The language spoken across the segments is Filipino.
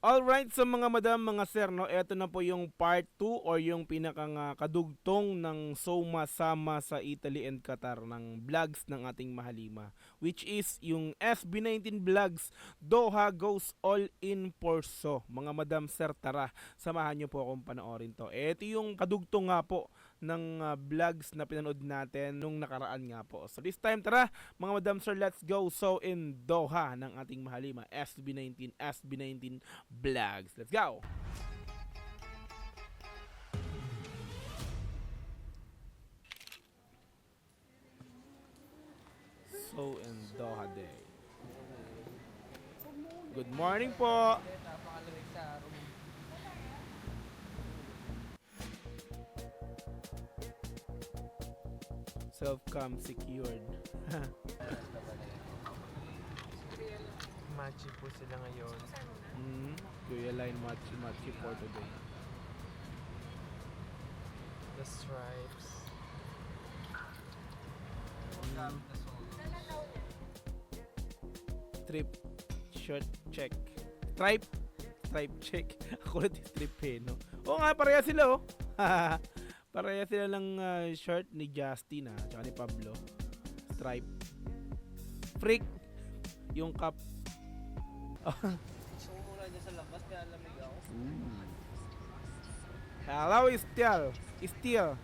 Alright, so mga madam, mga sir, no, eto na po yung part 2 or yung pinakang kadugtong ng Soma Sama sa Italy and Qatar ng vlogs ng ating Mahalima, which is yung SB19 vlogs, Doha Goes All In Porso. Mga madam, sir, tara, samahan nyo po akong panoorin to. Eto yung kadugtong nga po ng vlogs na pinanood natin nung nakaraan nga po. So this time, tara, mga madam, sir, let's go. So in Doha ng ating Mahalima, SB19 vlogs. Let's go! So in Doha day. Good morning po! Napakalamig sa room. Self-cam secured. Machi po sila ngayon. Kuya Line Machi for today. The stripes. Strip shirt check. Stripe check. Ako ulit yung strip eh, no? Oo nga, pareha sila oh. Pareha sila ng shirt ni Justin tsaka ni Pablo. Stripe. Freak. Yung cup. So muna dyan sa labas, kaya lamig ako. Hello, Still.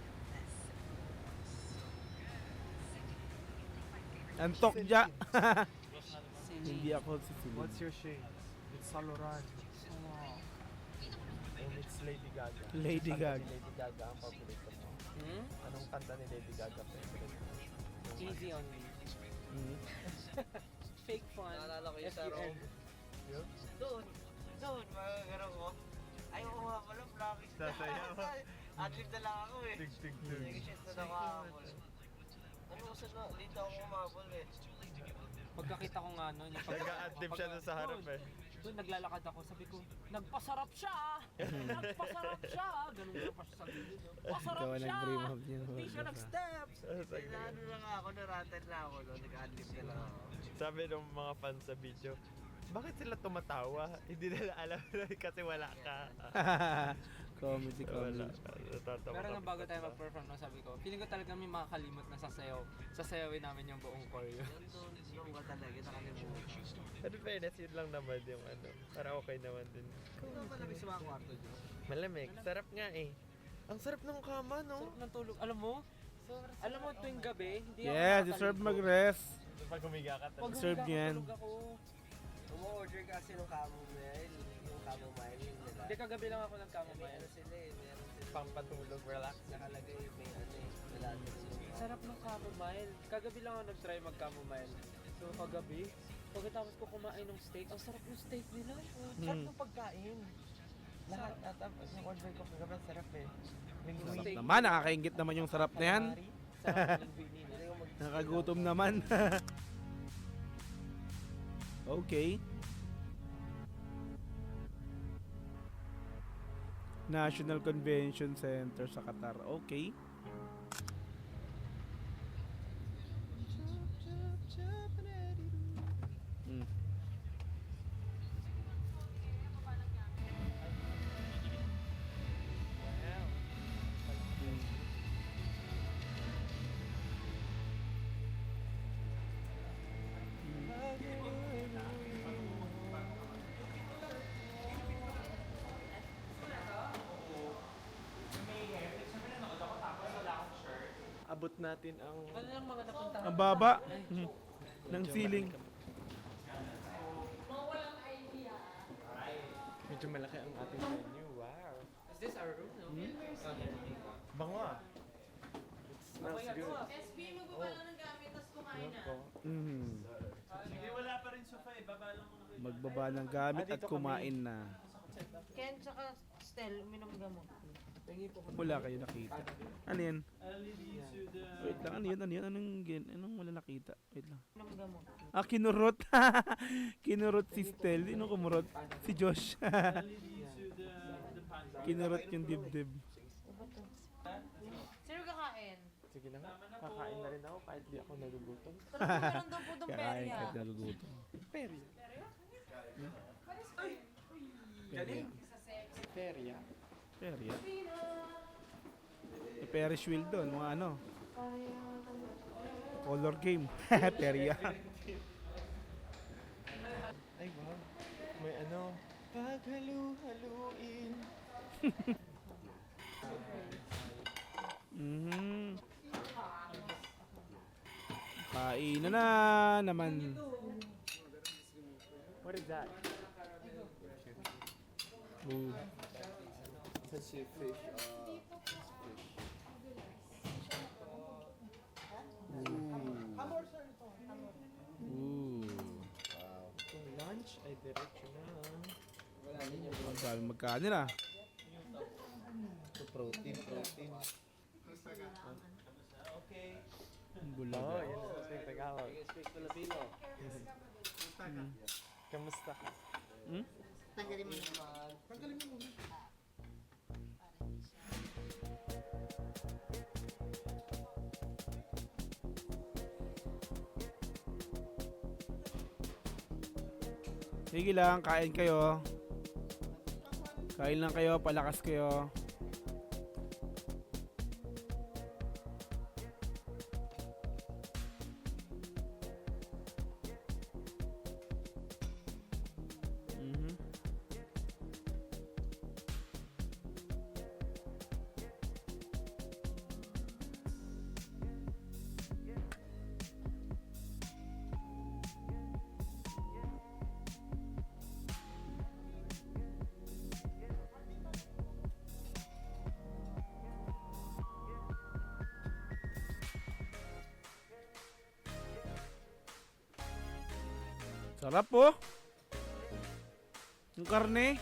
Antok dya. Hindi ako si Celine. What's your shade? It's Saint Laurent. And it's Lady Gaga. Lady Gaga. Lady Gaga ang paborito mo. Anong kanta ni Lady Gaga favorite mo? Easy on me. Fake fun. Naalala ko yung sa Rome. Doon, magagano ko. Ay, oo nga pala, practice na. Sasayaw. Adlib na lang ako eh. Tig. Nag-shit na nakakapol. Ano kasi na, dito ako umabol eh. Pagkakita ko nga nun, yung Nag-a-adlib siya doon sa harap eh. Doon naglalakad ako, sabi ko, nagpasarap siya! Nagpasarap siya! Ganun nga pa siya sa gilid. Pasarap Ikaw siya! nag-bring up niya. Hindi siya nag-steps! Ano na nga ako, naratel na ako no, nag-adlib na lang ako. Sabi ng mga fans sa video, bakit sila tumatawa? Hindi nila alam kasi wala ka. Comedy. Wala ka. Natatawa Pero kami nung bago sa tayo tawa. mag-perform, no, sabi ko, feeling ko talaga may makakalimot na sasayaw. Sasayawin namin yung buong choreo. Doon ka talaga, nakalimutan. Pero fairness, yun lang naman yung ano. Para okay naman din. Ano ba malamig sa mga kwarto dyan? Malamig. Sarap nga eh. Ang sarap ng kama, no? Sarap ng tulog. Alam mo, tuwing gabi, hindi ako Yeah, deserve nakakaligo. mag-rest. Pag humiga ka Pag talaga. Deserve humiga yan. ako, tulog ako. Umu-order kasi ng chamomile, yung chamomile yung nila. Hindi, kagabi lang ako nag-chamomile. Meron sila eh, meron sila. Pampatulog, relax. Nakalagay may ano eh, malalim yung Sarap ng chamomile. Kagabi lang ako nag-try mag-chamomile. So, kagabi, pagkatapos ko kumain ng steak, ang sarap yung steak nila. Sarap ng pagkain. Lahat natapos yung order ko kagabi, sarap eh. Linguine. Steak. Naman, nakakaingit naman yung sarap na yan. Sarap ng linguine. Nakagutom naman. Okay. National Convention Center sa Qatar. Okay. Mm. Abot natin ang... Ano lang mga napuntahan? Ang baba ng ceiling. Medyo malaki ang ating venue. Wow. Is this our room? No? Bango ah. It smells good. SB, magbaba lang ng gamit, tapos kumain na. Magbaba ng gamit at kumain na. Ken, tsaka Stel, uminom gamot. Wala kayo nakita. Ano yan? Wait lang, ano yun? Anong wala nakita? Wait lang. Uminom gamot. Ah, kinurot. Kinurot si Stel. Sino kumurot? Si Josh. Kinurot yung dibdib. Sino kakain? Sige na nga. Kakain na rin ako kahit di ako nagugutom. Parang meron daw po itong Kakain perya. kahit nagugutom. Peryo. Perya. Feria. Perya. May Ferris wheel doon, mga ano. Color game. Perya. Ay, wow. May ano, paghalu-haluin. Mhm. Kainan na naman. What is that? Ooh. Such a fish, Ooh. Kung lunch ay diretso na. Ang dami magkanin ah. protein. Ang Oo, bulaga. yan ang gusto yung Tagalog. Speak Filipino. Kamusta ka? Hmm? Tanggalin mo na. Sige lang, kain kayo. Kain lang kayo, palakas kayo. Mhm. Sarap po. Yung karne.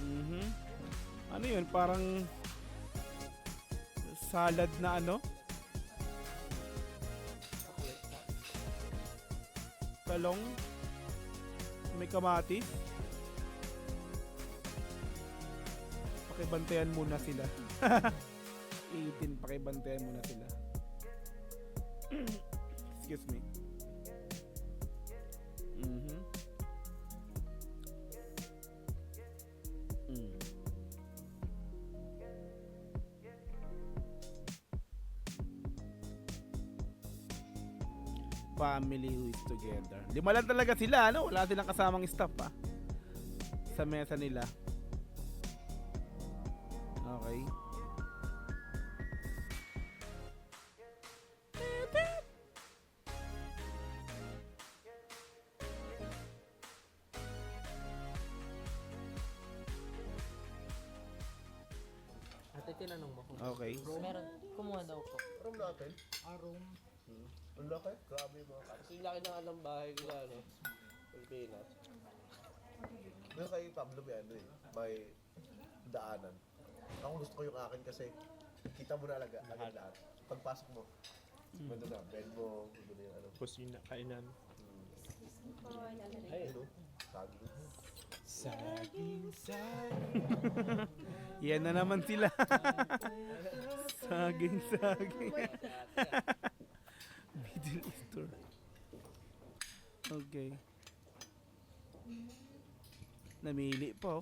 Mhm. Ano yun? Parang salad na ano? Talong. May kamatis. Pakibantayan muna sila. 18, pakibantayan muna sila. Excuse me. Mhm. Mm. Family who is together. 5 lang talaga sila, ano? Wala silang kasamang staff pa. Sa mesa nila. Okay. Ate, tinanong mo kung Okay. Meron. Kumuha daw po. Room natin? Room. Ang laki. Grabe yung mga kaso. yung laki ng alam bahay ko sa ano, Pilipinas. Yung kay Pablo may ano eh. May daanan. Ako gusto ko yung akin kasi kita mo na agad lahat. Pagpasok mo, ano na, bed mo, ano na yung ano. Kusina, kainan. Ay, ano? Saging. Saging. Yan na naman sila. Saging. Middle Eastern. Okay. Namili po.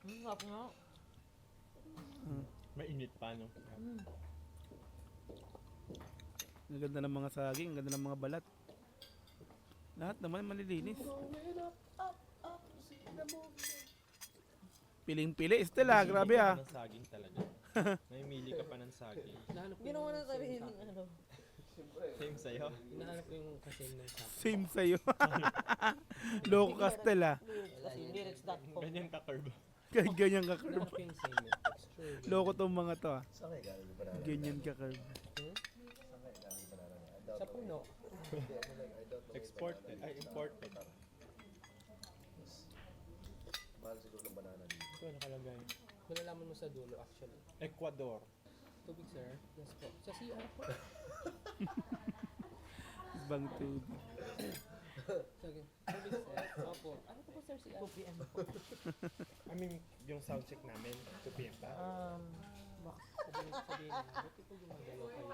Sarap nga. Mainit pa, no? Ang ganda ng mga saging, ang ganda ng mga balat. Lahat naman malilinis. Piling-pili, Estela, grabe ah. Ng saging talaga. Namimili ka pa ng saging. Hinahanap ko Ginawa na yung sabihin, same sa akin. ano. Same sa'yo. Hinahanap ko yung kasing ng sa akin. Same sa'yo. Loko ka, Estela. Kasi lyrics.com. Ganyan ka-curve. Kahit ganyan ka curve. Hinahanap ko yung same texture. Loko tong mga to ah. Saan kayo galing yung banana? Ganyan ka curve. Saan kayo galing yung banana? I doubt Sa know. puno. Hindi, ano like, I don't know. Exported. Ay, imported. Mahal siguro ng banana dito. Ito nakalagay. Malalaman mo sa dulo actually. Ecuador. Tubig sir? Yes po. Sa CR po. Ibang tubig. Sige. Tubig sir? Opo. Ano po po sir CR? 2 PM po. I mean, yung sound check namin, 2 p.m. pa. Sabihin, buti po gumagalaw kayo.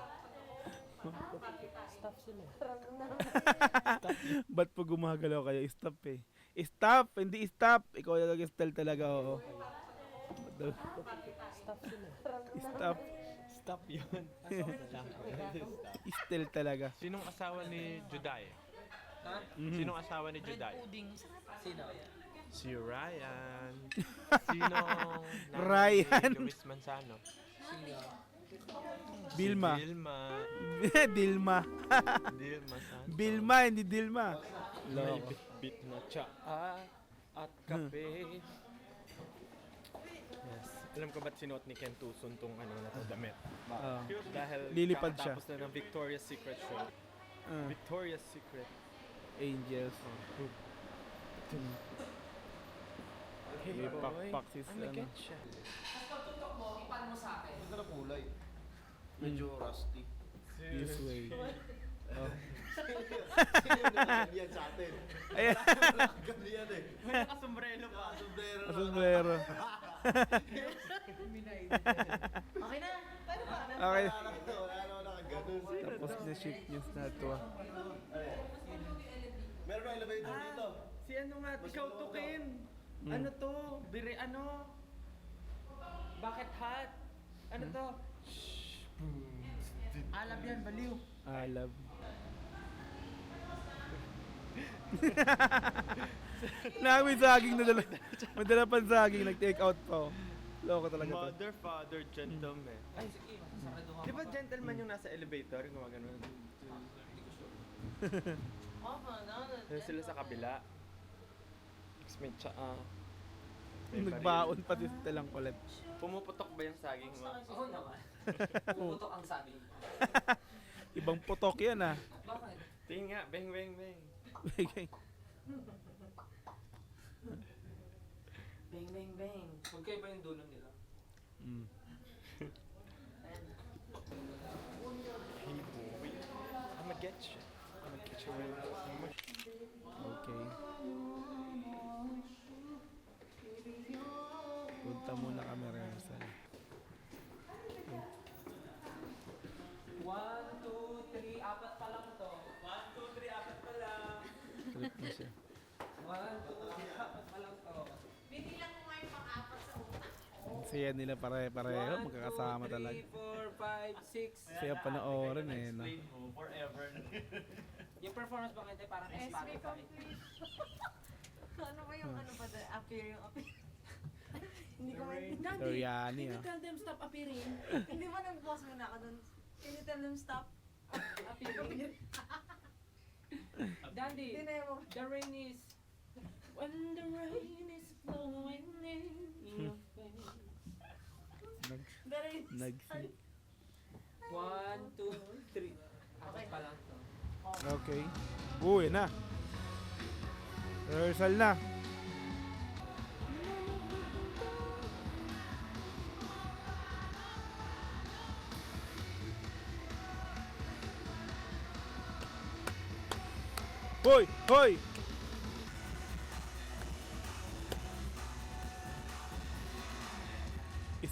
Staff sila. Ba't po gumagalaw kayo? Stop eh. Stop! Hindi stop! Ikaw nag-style talaga, oo. Staff sila. Stop. Stop yun. Style talaga. Sinong asawa ni Juday? Ha? Mhm. Sinong asawa ni Juday? Sino? Si Ryan. Sino? Ryan. Luis Manzano. Sino? Bilma. Si Dilma. Dilma. Dilma Santos. Bilma, hindi Dilma. May Loko. bit-bit na tsaa at kape. Yes. Alam ko ba't sinuot ni Ken Tuson tong ano na to, damit? Ah. Dahil Lilipad siya. kakatapos na ng Victoria's Secret show. Ah, Victoria's Secret. Angels. Hey May boy, pakpak sis, ano ano. get siya? Ito na kulay. Medyo rusty. This way. Oh. Yan sa atin. Ayan. Ganyan eh. May nakasombrero pa. Sombrero. Sombrero. Okay na. Paano ba? Okay. Wala naman nakaganon. Tapos na shift news na ito. Meron na elevator dito. Si ano nga, ikaw to Ken. Mm. Ano to? Bire ano? Bakit hot? Ano to? Alab yan, baliw. Alab. May saging na dala. Madala pang saging. Nag-take out pa. Loko talaga to. Mother, father, gentleman. Ay, di ba gentleman yung nasa elevator? Gumagano. Oh, Doon sila sa kabila. Tapos may tsaa. May Nagbaon pa din lang ulit. baril. Pumuputok ba yung saging mo? Oo naman. Pumutok ang sabi. Ibang putok yan ah. Bakit? Tingin nga, beng, beng, beng. Bang, bang, bang. Magkaiba yung dulo nila. Mm. Hey boy, I'ma get you. I'ma get you real much. Okay. Punta muna kami rehearsal. 1, 2, 3, apat pa lang to. 1, 2, 3, apat pa lang. Trip na siya. 1, 2, 3, apat pa lang to. Saya nila pare-pareho. Magkakasama talaga. 3, 4, 5, 6. Saya panoorin eh. No? Forever. Yung performance ba ngayon parang SB Spotify? complete. Ano ba yung ano pa doon? Appear yung appear. Hindi ko maintindihan. Soriani Can you ah. tell them stop appearing? Hindi ba nag-pause muna ako doon? Can you tell them stop? Appearing. Dandy, Hindi na yung the rain is... When the rain is flowing in your face. Dari. Nag-sing. 1, 2, 3. Apat pa lang to. Okay. Uwi na. Rehearsal na. Hoy! Hoy!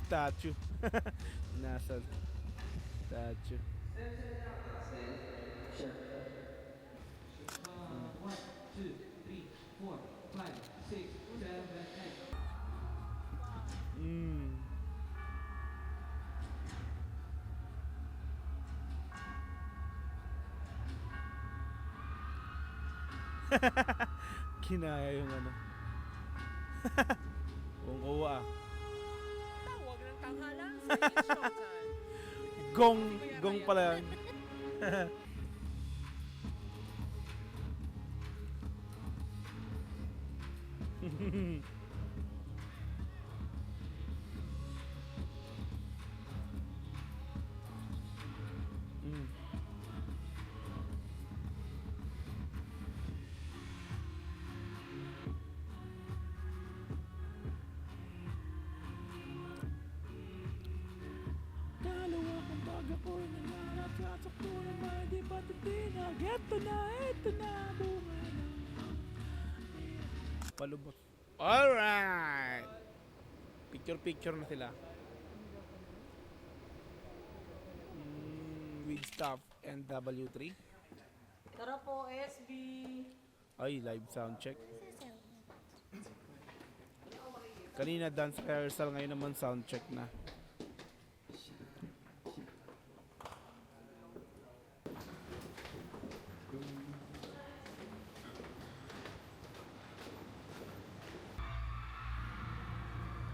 Statue. Nasa statue. Mm. Kinaya yung ano. Kung uwa. Huwag ng tanghalan. It's showtime. Gong pala yan. Mm. Dalawa kong baga po nangarap sa sakto naman di pa titinag. Eto na, bunga na. Palubot. Alright! Picture na sila. with staff and W3. Tara po, SB. Ay, live sound check. Kanina dance rehearsal, ngayon naman sound check na.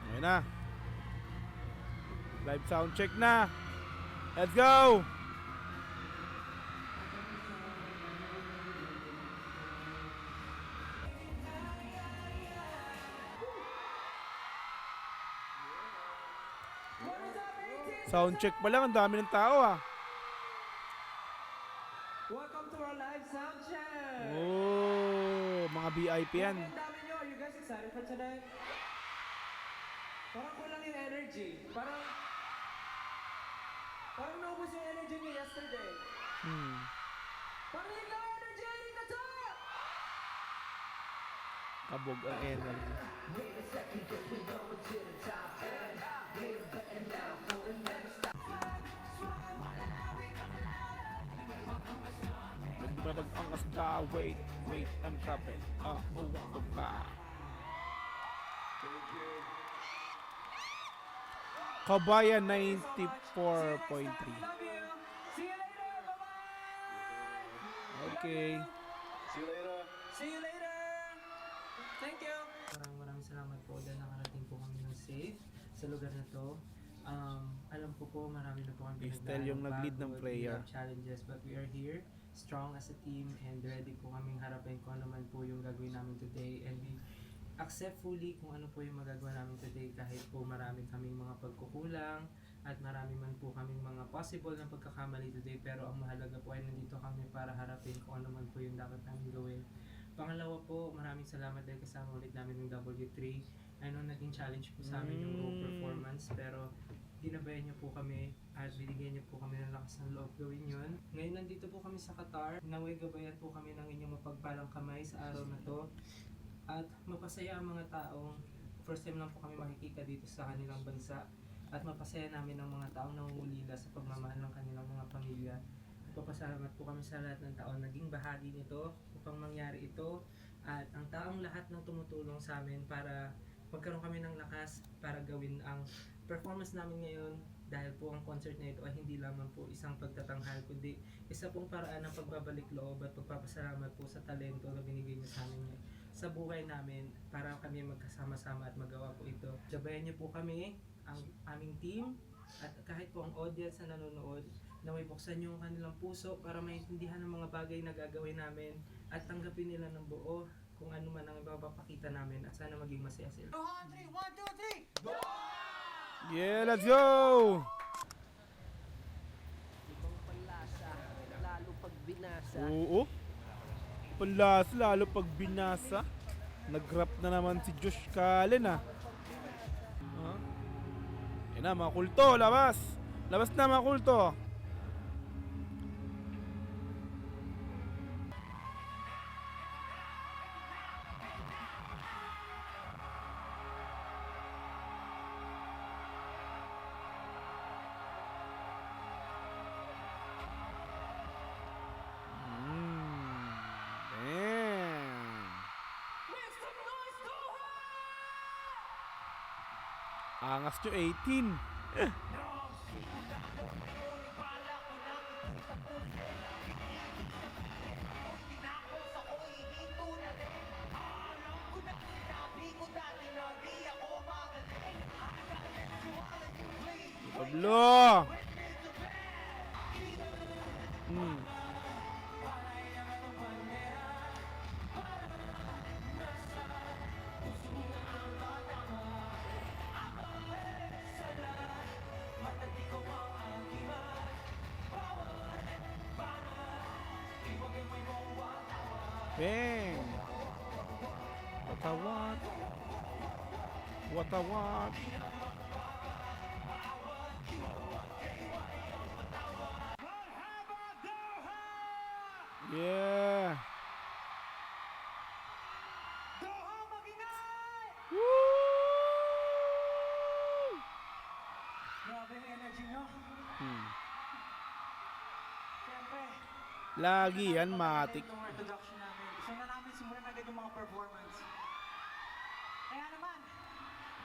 Ngayon na. Live sound check na. Let's go! Sound check pa lang, ang dami ng tao ah. Welcome to our live sound check! Oh, mga VIP yan. Ang dami nyo, are you guys excited for tonight? Parang kulang yung energy. Parang naubos yung energy niyo yesterday. Parang hindi lang energy, hindi ka to! Kabog ang energy. Nagpapag-angas ka, wait, I'm coming. Uwak ka. Kabayan 94.3. Love you! See you later! Bye-bye! Okay. See you later. See you later! Thank you! Maraming salamat po dahil nakarating po kami ng safe sa lugar na to. Alam ko po marami na po kami Estelle yung nag-lead ng pagod, prayer. we have challenges, but we are here strong as a team and ready po kaming harapin kung ano man po yung gagawin namin today, and we accept fully kung ano po yung magagawa namin today kahit po marami kaming mga pagkukulang at marami man po kaming mga possible na pagkakamali today, pero ang mahalaga po ay nandito kami para harapin kung ano man po yung dapat namin gawin. Pangalawa po, maraming salamat dahil kasama ulit namin yung W3. I know naging challenge po sa amin yung row performance, pero ginabayan niyo po kami at binigyan niyo po kami ng lakas ng loob gawin yun. Ngayon nandito po kami sa Qatar, naway gabayan po kami ng inyong mapagpalang kamay sa araw na to. At mapasaya ang mga taong first time lang po kami makikita dito sa kanilang bansa. At mapasaya namin ang mga taong nangungulila sa pagmamahal ng kanilang mga pamilya. Papasalamat po kami sa lahat ng taong naging bahagi nito upang mangyari ito. At ang taong lahat ng tumutulong sa amin para magkaroon kami ng lakas para gawin ang performance namin ngayon, dahil po ang concert na ito ay hindi lamang po isang pagtatanghal, kundi isa pong paraan ng pagbabalik loob at pagpapasalamat po sa talento na binigay niyo sa amin sa buhay namin para kami magkasama-sama at magawa po ito. Gabayan niyo po kami, ang aming team, at kahit po ang audience na nanonood, na may buksan yung kanilang puso para maintindihan ang mga bagay na gagawin namin at tanggapin nila ng buo kung ano man ang ipapakita namin, at sana maging masaya sila. Yeah, let's go! Ibang panlasa, lalo pag binasa. Oo. Panlas, lalo pag binasa. Nag-rap na naman si Josh Callen ah. Yan na, mga kulto, labas! Labas na mga kulto! Angas nyo 18. Pablo! Bang! What I want? What I want? Yeah! Woo! Grabe yung energy nyo. Lagi yan, matik. Itong introduction namin. Gusto na namin simulan agad yung mga performance. Kaya naman,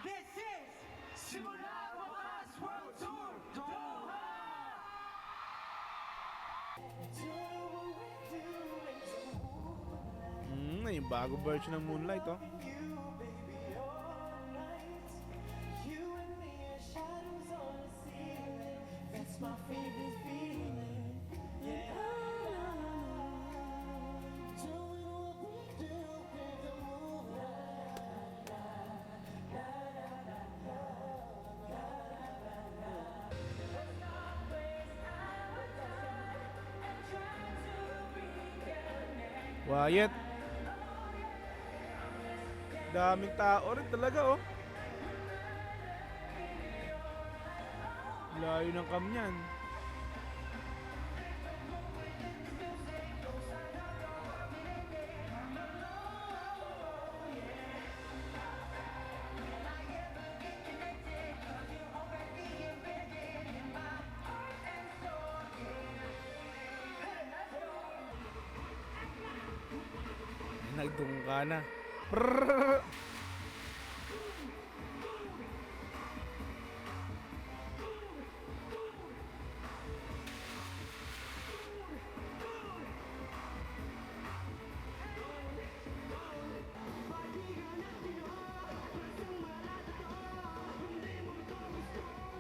this is Simula Wakas World Tour Doha! Yung bago version ng Moonlight, oh. Wyatt. Daming tao rin talaga, oh. Layo ng cam niyan. Nagtungka na. Prrrr.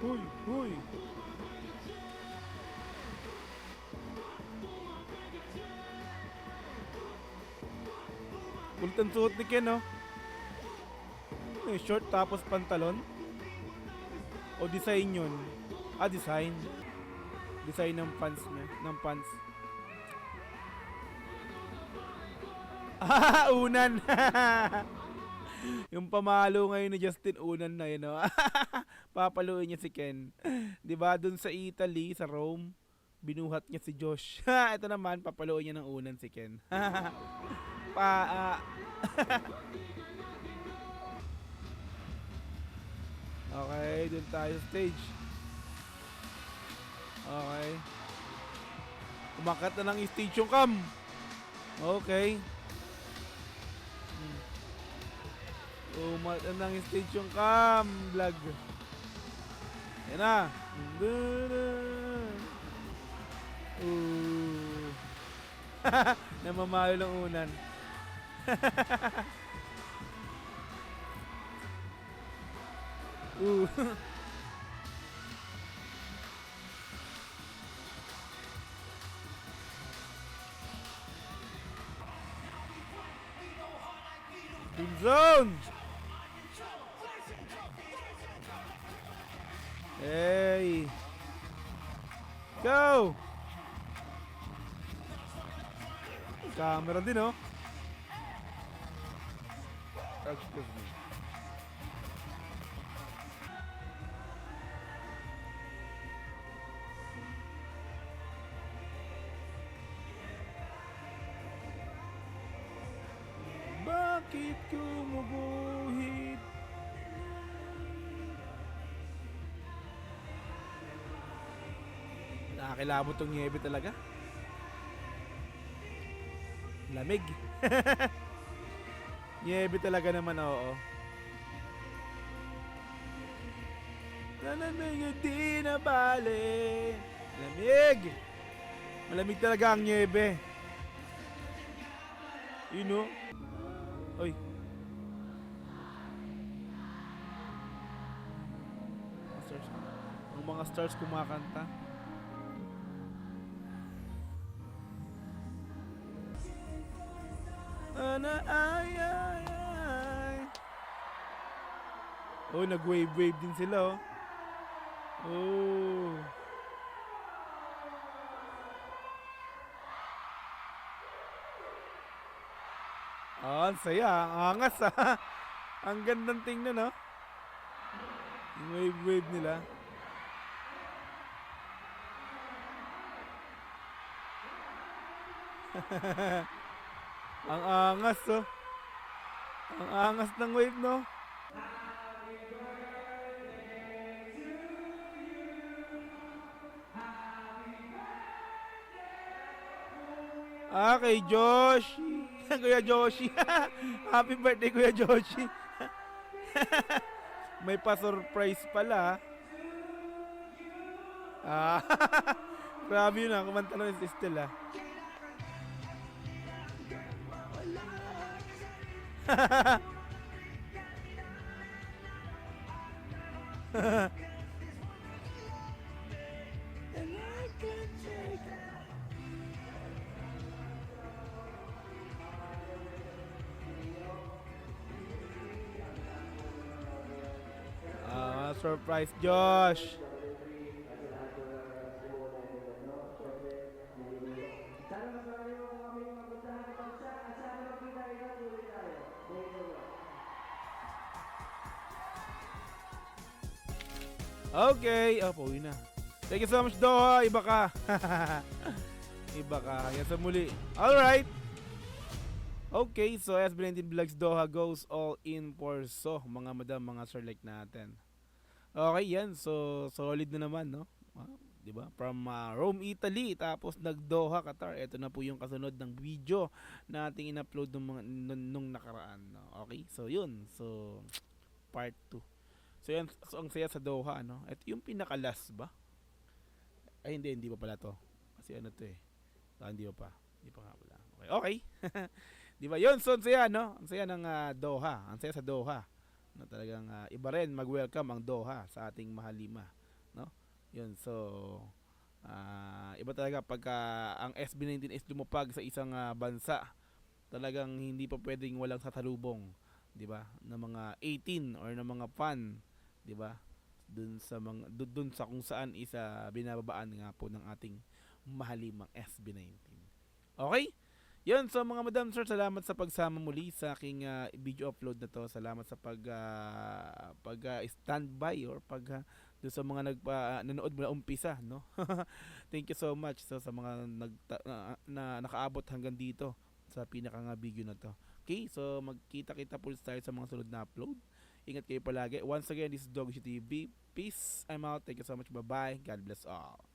Huy, huy. Kulit ang suot ni Ken, oh. May short tapos pantalon. O design yun. Ah, design. Design ng pants niya. Ng pants. Ah, unan. Yung pamalo ngayon ni Justin, unan na yun, oh. Papaluin niya si Ken. 'Di ba dun sa Italy, sa Rome, binuhat niya si Josh. Ito naman, papaluin niya ng unan si Ken. Okay, dun tayo sa stage. Okay. Umakat na ng stage yung cam. Okay. Umakat na ng stage yung cam. Vlog. Yan na. Namamalo ng unan. Doom zone. Hey. Go. Camera din, oh. Excuse me. Bakit kumuguhit? Nakakilabot tong niebe talaga. Lamig. Niebe talaga naman, oo. Lalamig di na bale. Lamig. Malamig talaga ang niebe. You know? Oy. Stars. Ang mga stars kumakanta. Ana ay ay ay. Oh, nag-wave din sila, oh. Oh. Ah, ang saya. Ang angas, ah. Ang gandang tingnan, oh. Yung wave nila. Ang angas, oh. Ang angas ng wave, no? Kay Joshi. Kuya Joshi. Happy birthday, Kuya Joshi. May pa-surprise pala. Grabe yun kumanta na si Stella. Surprise Josh. Okay, pauwi na. Thank you so much, Doha. Iba ka. Iba ka. Yan sa muli. Alright. Okay, so SB19 Vlogs Doha goes all in for so, mga madam, mga sir like natin. Okay, yan. So, solid na naman, no? 'Di ba? From Rome, Italy, tapos nag-Doha, Qatar. Ito na po yung kasunod ng video na ating in-upload nung nakaraan, no? Okay? So, yun. So, part 2. So, yan. So, ang saya sa Doha, no? Ito yung pinaka-last ba? Ay, hindi pa pala to. Kasi ano to eh. Hindi pa nga pala. Okay. Di ba? Yun, so ang saya, no? Ang saya ng Doha. Ang saya sa Doha. No, talagang iba rin mag-welcome ang Doha sa ating Mahalima, no? Yun, so iba talaga pagka ang SB19 is lumupag sa isang bansa. Talagang hindi pa pwedeng walang sasalubong, 'di ba? Ng mga 18 or ng mga fan, 'di ba? Dun sa kung saan isa binababaan nga po ng ating Mahalimang SB19. Okay? Yun, so mga madam sir, salamat sa pagsama muli sa aking video upload na to. Salamat sa standby or doon sa mga nanood mula umpisa, no? Thank you so much sa mga na nakaabot hanggang dito sa pinaka video na to. Okay, so magkita-kita po tayo sa mga sunod na upload. Ingat kayo palagi. Once again, this is Doggy TV. Peace. I'm out. Thank you so much. Bye-bye. God bless all.